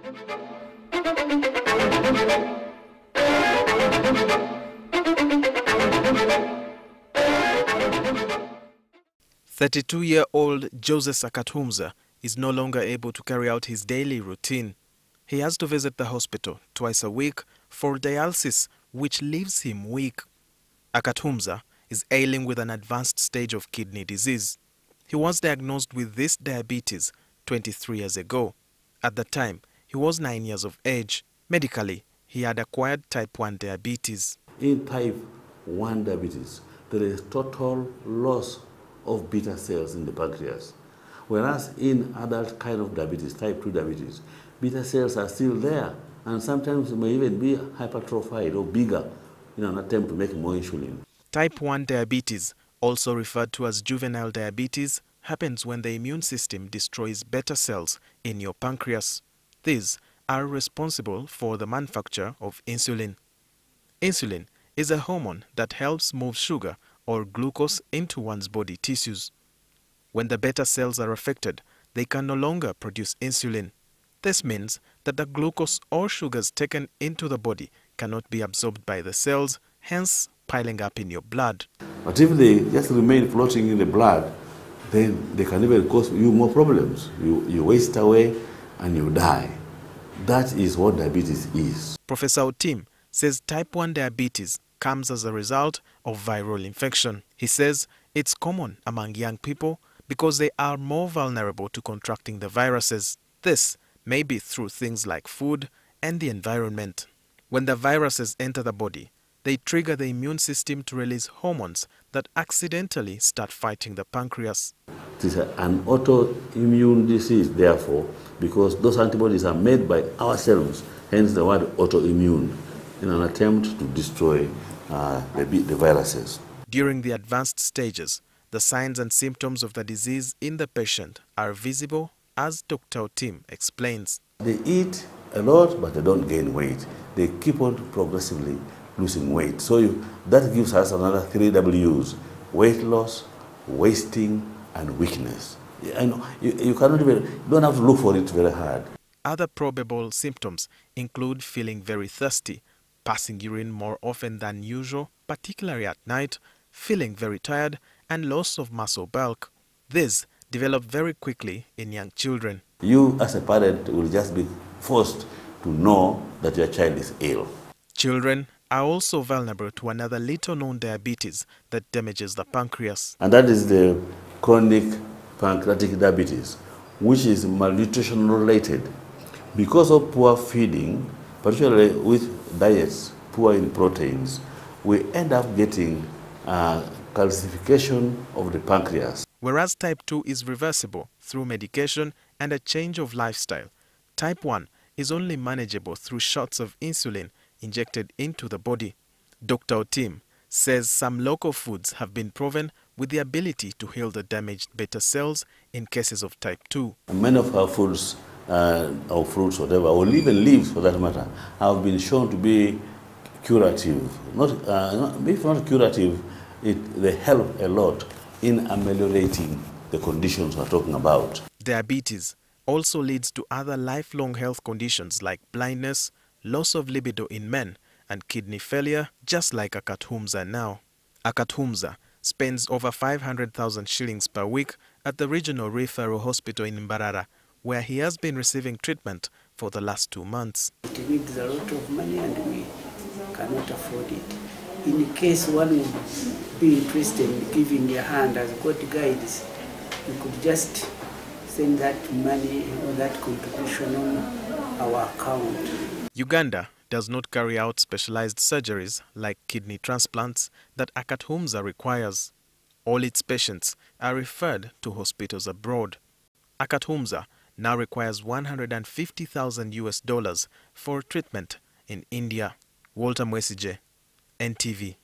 32-year-old Joseph Akathumza is no longer able to carry out his daily routine. He has to visit the hospital twice a week for dialysis, which leaves him weak. Akathumza is ailing with an advanced stage of kidney disease. He was diagnosed with this diabetes 23 years ago. At the time, he was 9 years of age. Medically, he had acquired type 1 diabetes. In type 1 diabetes, there is total loss of beta cells in the pancreas. Whereas in adult kind of diabetes, type 2 diabetes, beta cells are still there and sometimes may even be hypertrophied or bigger in an attempt to make more insulin. Type 1 diabetes, also referred to as juvenile diabetes, happens when the immune system destroys beta cells in your pancreas. These are responsible for the manufacture of insulin. Insulin is a hormone that helps move sugar or glucose into one's body tissues. When the beta cells are affected, they can no longer produce insulin. This means that the glucose or sugars taken into the body cannot be absorbed by the cells, hence piling up in your blood. But if they just remain floating in the blood, then they can even cause you more problems. You waste away and you die. That is what diabetes is. Professor Otim says type 1 diabetes comes as a result of viral infection. He says it's common among young people because they are more vulnerable to contracting the viruses. This may be through things like food and the environment. When the viruses enter the body, they trigger the immune system to release hormones that accidentally start fighting the pancreas. It is an autoimmune disease, therefore, because those antibodies are made by ourselves, hence the word autoimmune, in an attempt to destroy the viruses. During the advanced stages, the signs and symptoms of the disease in the patient are visible, as Dr. Otim explains. They eat a lot, but they don't gain weight. They keep on progressively losing weight. So that gives us another 3 W's: weight loss, wasting, and weakness. And you cannot even, you don't have to look for it very hard. Other probable symptoms include feeling very thirsty, passing urine more often than usual, particularly at night, feeling very tired, and loss of muscle bulk. These develop very quickly in young children. You as a parent will just be forced to know that your child is ill. Children are also vulnerable to another little-known diabetes that damages the pancreas. And that is the chronic pancreatic diabetes, which is malnutrition related. Because of poor feeding, particularly with diets poor in proteins, we end up getting calcification of the pancreas. Whereas type 2 is reversible through medication and a change of lifestyle, type 1 is only manageable through shots of insulin injected into the body. Dr. Otim says some local foods have been proven with the ability to heal the damaged beta cells in cases of type 2. Many of our foods, or fruits, whatever, or even leaves for that matter, have been shown to be curative. If not curative, they help a lot in ameliorating the conditions we're talking about. Diabetes also leads to other lifelong health conditions like blindness, loss of libido in men, and kidney failure, just like Akathumza now. Akathumza spends over 500,000 shillings per week at the regional referral hospital in Mbarara, where he has been receiving treatment for the last 2 months. It needs a lot of money and we cannot afford it. In case one would be interested in giving a hand as God guides, we could just send that money or that contribution on our account. Uganda does not carry out specialized surgeries like kidney transplants that Akathumza requires. All its patients are referred to hospitals abroad. Akathumza now requires $150,000 for treatment in India. Walter Mwesije, NTV.